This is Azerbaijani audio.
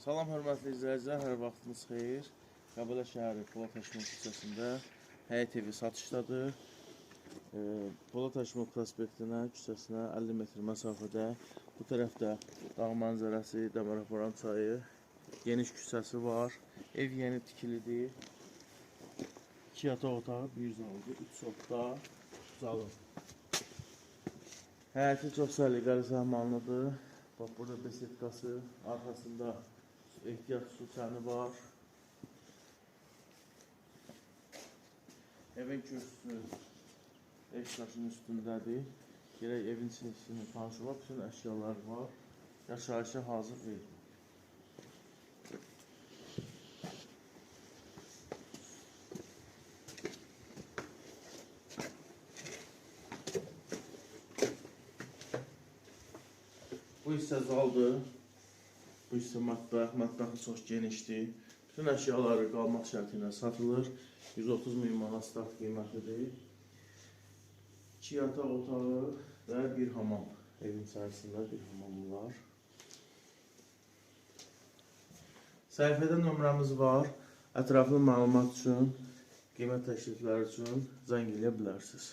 Salam hörmətli izləyicilər, hər vaxtınız xeyir. Qəbələ şəhəri Polad Həşimov küçəsində həyət evi satışdadır. Polad Həşimov prospektinə, küçəsinə 50 metr məsafədə. Bu tərəfdə dağ mənzərəsi, Dəmiraparan çayı, geniş küçəsi var. Ev yeni tikilidir. 2 yataq otağı, 1 zaldır, 3 otaq, zalım. Həyəti çox səliqəli, səhmanlıdır. Bax, burada besetkası, arxasında ehtiyat su çəni var. Evin kürsüsü ev daşının üstündədir. Gerək evin içini tanışılar, bütün əşyalar var. Yaşayışa hazır ev. Bu hissə zaldır. Bu hissə mətbəx. Mətbəxi çox genişdir. Bütün əşyaları qalmaq şərti ilə satılır. 130 min manat start qiymətidir. 2 yataq otağı və 1 hamam. Evin içərisində 1 hamam var. Səhifədə nömrəmiz var. Ətraflı məlumat üçün, qiymət təklifləri üçün zəng eləyə bilərsiniz.